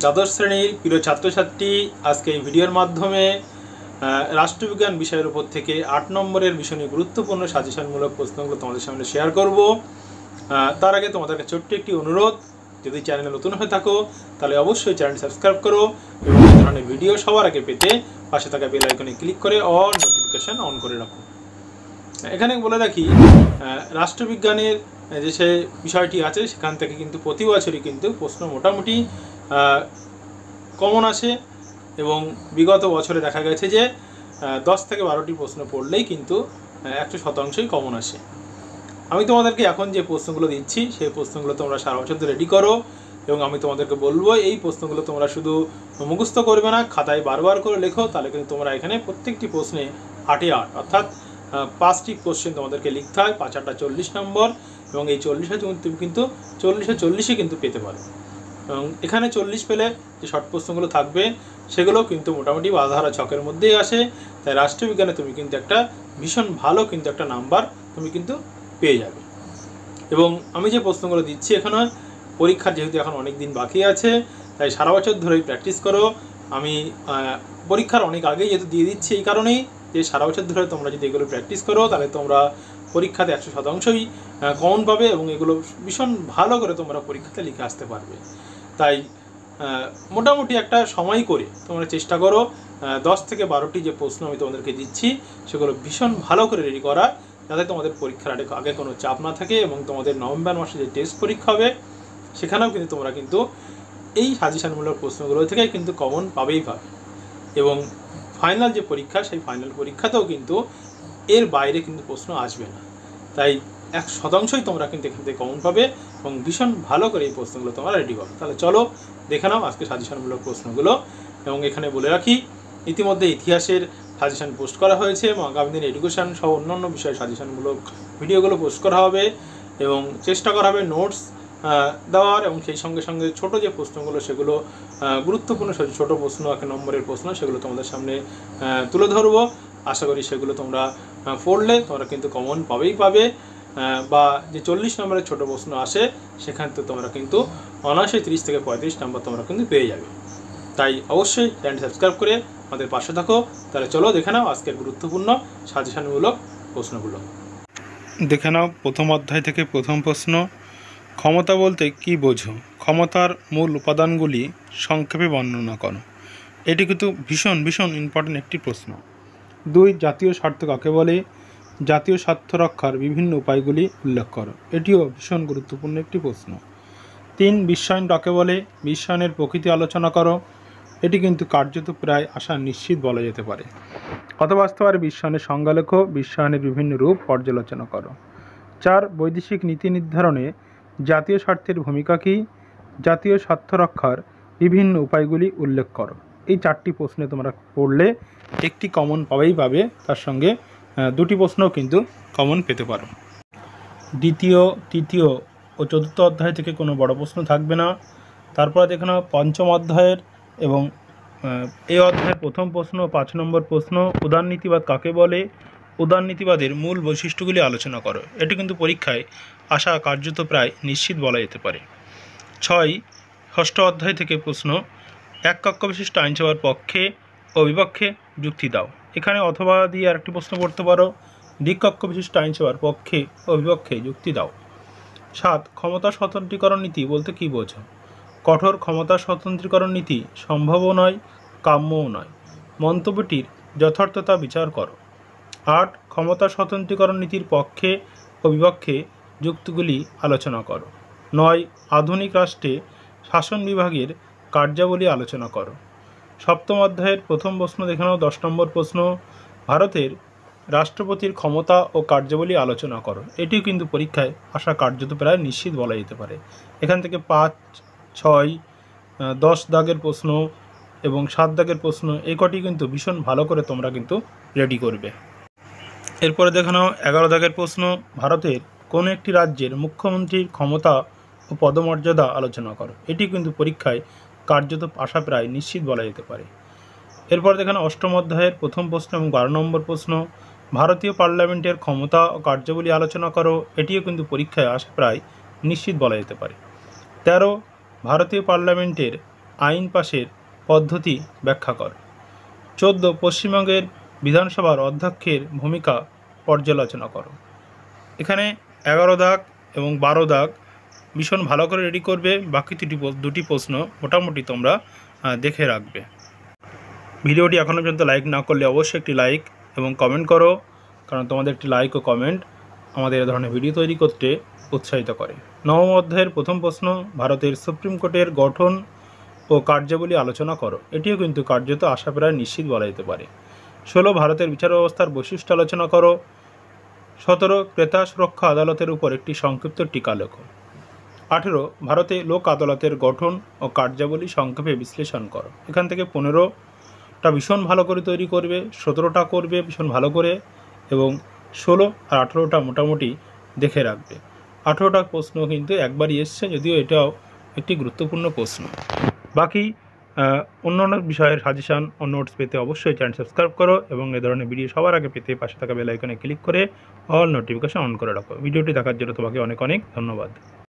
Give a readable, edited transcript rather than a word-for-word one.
দ্বাদশ শ্রেণীর প্রিয় ছাত্রছাত্রী, আজকে এই ভিডিওর মাধ্যমে রাষ্ট্রবিজ্ঞান বিষয়ের উপর থেকে ৮ নম্বরের বিষয় নিয়ে গুরুত্বপূর্ণ সাজেশনমূলক প্রশ্নগুলো তোমাদের সামনে শেয়ার করব। তার আগে তোমাদেরকে ছোট্ট একটি অনুরোধ, যদি চ্যানেলে নতুন হয়ে থাকো তাহলে অবশ্যই চ্যানেল সাবস্ক্রাইব করো এবং এই ধরনের ভিডিও সবার আগে পেতে পাশে থাকা বেল আইকনে ক্লিক করে অল নোটিফিকেশন অন করে রাখো। এখানে বলে রাখি, রাষ্ট্রবিজ্ঞানের যে সে বিষয়টি আছে সেখান থেকে কিন্তু প্রতি বছরই কিন্তু প্রশ্ন মোটামুটি কমন আসে এবং বিগত বছরে দেখা গেছে যে 10 থেকে 12টি প্রশ্ন পড়লেই কিন্তু 100%ই কমন আসে। আমি তোমাদেরকে এখন যে প্রশ্নগুলো দিচ্ছি সেই প্রশ্নগুলো তোমরা সারা বছর রেডি করো এবং আমি তোমাদেরকে বলবো এই প্রশ্নগুলো তোমরা শুধু মুখস্থ করবে না, খাতায় বারবার করে লেখো, তাহলে কিন্তু তোমরা এখানে প্রত্যেকটি প্রশ্নে 8-এ 8 অর্থাৎ 5টি কোশ্চেন তোমাদেরকে লিখতে হয়, 5-8 40 নম্বর এবং এই 40-এ তুমি কিন্তু 40-এ 40ই কিন্তু পেতে পারো। এবং এখানে 40 পেলে যে শর্ট প্রশ্নগুলো থাকবে সেগুলো কিন্তু মোটামুটি বাঁধাধরা ছকের মধ্যেই আসে। তাই রাষ্ট্রবিজ্ঞানে তুমি কিন্তু একটা ভীষণ ভালো কিন্তু একটা নাম্বার তুমি কিন্তু পেয়ে যাবে। এবং আমি যে প্রশ্নগুলো দিচ্ছি এখানে পরীক্ষার যেহেতু এখন অনেক দিন বাকি আছে, তাই সারা বছর ধরেই প্র্যাকটিস করো। আমি পরীক্ষার অনেক আগেই যেহেতু দিয়ে দিচ্ছি এই কারণেই যে সারা বছর ধরে তোমরা যদি এগুলো প্র্যাকটিস করো তাহলে তোমরা পরীক্ষাতে 100%ই কমন পাবে এবং এগুলো ভীষণ ভালো করে তোমরা পরীক্ষাতে লিখে আসতে পারবে। তাই মোটামুটি একটা সময় করে তোমরা চেষ্টা করো 10 থেকে 12টি যে প্রশ্ন আমি তোমাদেরকে দিচ্ছি সেগুলো ভীষণ ভালো করে রেডি করা, যাতে তোমাদের পরীক্ষার আগে কোনো চাপ না থাকে এবং তোমাদের নভেম্বর মাসে যে টেস্ট পরীক্ষা হবে সেখানেও কিন্তু তোমরা কিন্তু এই সাজেশনমূলক প্রশ্নগুলো থেকে কিন্তু কমন পাবেই পাবে। এবং ফাইনাল যে পরীক্ষা সেই ফাইনাল পরীক্ষাতেও কিন্তু এর বাইরে কিন্তু প্রশ্ন আসবে না। তাই 100%ই তোমরা কিন্তু এখান থেকে কমন পাবে এবং ভীষণ ভালো করে এই প্রশ্নগুলো তোমরা রেডি করো। তাহলে চলো দেখে নাও আজকে সাজেশনমূলক প্রশ্নগুলো। এবং এখানে বলে রাখি, ইতিমধ্যে ইতিহাসের সাজেশন পোস্ট করা হয়েছে এবং আগামী দিন এডুকেশন সহ অন্যান্য বিষয়ে সাজেশনমূলক ভিডিওগুলো পোস্ট করা হবে এবং চেষ্টা করা হবে নোটস দেওয়ার এবং সেই সঙ্গে সঙ্গে ছোটো যে প্রশ্নগুলো সেগুলো গুরুত্বপূর্ণ ছোটো প্রশ্ন 1 নম্বরের প্রশ্ন সেগুলো তোমাদের সামনে তুলে ধরবো। আশা করি সেগুলো তোমরা পড়লে তোমরা কিন্তু কমন পাবেই পাবে, বা যে 40 নম্বরের ছোটো প্রশ্ন আসে সেখান থেকে তোমরা কিন্তু অনায়াসে 30 থেকে 35 নম্বর তোমরা কিন্তু পেয়ে যাবে। তাই অবশ্যই চ্যানেল সাবস্ক্রাইব করে আমাদের পাশে থাকো। তাহলে চলো দেখে নাও আজকের গুরুত্বপূর্ণ সাজেশনমূলক প্রশ্নগুলো। দেখে নাও প্রথম অধ্যায় থেকে প্রথম প্রশ্ন, ক্ষমতা বলতে কি বোঝো? ক্ষমতার মূল উপাদানগুলি সংক্ষেপে বর্ণনা করো। এটি কিন্তু ভীষণ ইম্পর্টেন্ট একটি প্রশ্ন। 2, জাতীয় স্বার্থ কাকে বলে? জাতীয় স্বার্থ রক্ষার বিভিন্ন উপায়গুলি উল্লেখ করো। এটিও ভীষণ গুরুত্বপূর্ণ একটি প্রশ্ন। 3, বিশ্বায়ন কাকে বলে? বিশ্বায়নের প্রকৃতি আলোচনা করো। এটি কিন্তু কার্যত প্রায় আশা নিশ্চিত বলা যেতে পারে। অথবা আসতে পারে বিশ্বায়নের সংজ্ঞা লেখো, বিশ্বায়নের বিভিন্ন রূপ পর্যালোচনা করো। 4, বৈদেশিক নীতি নির্ধারণে জাতীয় স্বার্থের ভূমিকা কী? জাতীয় স্বার্থ রক্ষার বিভিন্ন উপায়গুলি উল্লেখ করো। এই 4টি প্রশ্নে তোমরা পড়লে একটি কমন পাবে, তার সঙ্গে 2টি প্রশ্নও কিন্তু কমন পেতে পারো। দ্বিতীয়, তৃতীয় ও চতুর্থ অধ্যায় থেকে কোনো বড় প্রশ্ন থাকবে না। তারপরে দেখে নাও পঞ্চম অধ্যায়ের এবং এই অধ্যায়ের প্রথম প্রশ্ন 5 নম্বর প্রশ্ন, উদারনীতিবাদ কাকে বলে? উদারনীতিবাদের মূল বৈশিষ্ট্যগুলি আলোচনা করো। এটি কিন্তু পরীক্ষায় আসা কার্যত প্রায় নিশ্চিত বলা যেতে পারে। 6, ষষ্ঠ অধ্যায় থেকে প্রশ্ন, এক কক্ষ বিশিষ্ট আইনসভার পক্ষে ও বিপক্ষে যুক্তি দাও। এখানে অথবা দিয়ে আরেকটি প্রশ্ন করতে পারো, দ্বিকক্ষ বিশিষ্ট আইনসভার পক্ষে ও বিপক্ষে যুক্তি দাও। 7, ক্ষমতা স্বতন্ত্রীকরণ নীতি বলতে কী বোঝো? কঠোর ক্ষমতা স্বতন্ত্রীকরণ নীতি সম্ভবও নয়, কাম্যও নয়। মন্তব্যটির যথার্থতা বিচার করো। 8, ক্ষমতা স্বতন্ত্রীকরণ নীতির পক্ষে ও বিপক্ষে যুক্তিগুলি আলোচনা করো। 9, আধুনিক রাষ্ট্রে শাসন বিভাগের কার্যাবলী আলোচনা করো। সপ্তম অধ্যায়ের প্রথম প্রশ্ন দেখে নাও 10 নম্বর প্রশ্ন, ভারতের রাষ্ট্রপতির ক্ষমতা ও কার্যাবলী আলোচনা করো। এটিও কিন্তু পরীক্ষায় আসা কার্যত প্রায় নিশ্চিত বলা যেতে পারে। এখান থেকে 5, 6, 10 দাগের প্রশ্ন এবং 7 দাগের প্রশ্ন এই কটি কিন্তু ভীষণ ভালো করে তোমরা কিন্তু রেডি করবে। এরপরে দেখে নাও 11 দাগের প্রশ্ন, ভারতের কোনো একটি রাজ্যের মুখ্যমন্ত্রীর ক্ষমতা ও পদমর্যাদা আলোচনা করো। এটি কিন্তু পরীক্ষায় কার্যত আসা প্রায় নিশ্চিত বলা যেতে পারে। এরপর দেখে নাও অষ্টম অধ্যায়ের প্রথম প্রশ্ন এবং 12 নম্বর প্রশ্ন, ভারতীয় পার্লামেন্টের ক্ষমতা ও কার্যাবলী আলোচনা করো। এটিও কিন্তু পরীক্ষায় আসা প্রায় নিশ্চিত বলা যেতে পারে। 13, ভারতীয় পার্লামেন্টের আইন পাশের পদ্ধতি ব্যাখ্যা কর। 14 পশ্চিমবঙ্গের বিধানসভার অধ্যক্ষের ভূমিকা পর্যালোচনা করো। এখানে 11 দাগ এবং 12 দাগ ভীষণ ভালো করে রেডি করবে। বাকি দুটি প্রশ্ন মোটামুটি তোমরা দেখে রাখবে। ভিডিওটি এখনও পর্যন্ত লাইক না করলে অবশ্যই একটি লাইক এবং কমেন্ট করো, কারণ তোমাদের একটি লাইক ও কমেন্ট আমাদের এ ধরনের ভিডিও তৈরি করতে উৎসাহিত করে। নবম অধ্যায়ের প্রথম প্রশ্ন, ভারতের সুপ্রিম কোর্টের গঠন ও কার্যাবলী আলোচনা করো। এটিও কিন্তু কার্যত আশা প্রায় নিশ্চিত বলা যেতে পারে। 16 ভারতের বিচার ব্যবস্থার বৈশিষ্ট্য আলোচনা করো। 17 ক্রেতা সুরক্ষা আদালতের উপর একটি সংক্ষিপ্ত টিকা লেখো। 18 ভারতে লোক আদালতের গঠন ও কার্যাবলী সংক্ষেপে বিশ্লেষণ করো। এখান থেকে 15টা ভীষণ ভালো করে তৈরি করবে, 17টা করবে ভীষণ ভালো করে, এবং 16 আর 18টা মোটামুটি দেখে রাখবে। 18টা প্রশ্ন কিন্তু একবারই এসছে, যদিও এটাও একটি গুরুত্বপূর্ণ প্রশ্ন। বাকি অন্যান্য বিষয়ের সাজেশান ও নোটস পেতে অবশ্যই চ্যানেল সাবস্ক্রাইব করো এবং এ ধরনের ভিডিও সবার আগে পেতে পাশে থাকা বেল আইকনে ক্লিক করে অল নোটিফিকেশন অন করে রাখো। ভিডিওটি দেখার জন্য তোমাকে অনেক অনেক ধন্যবাদ।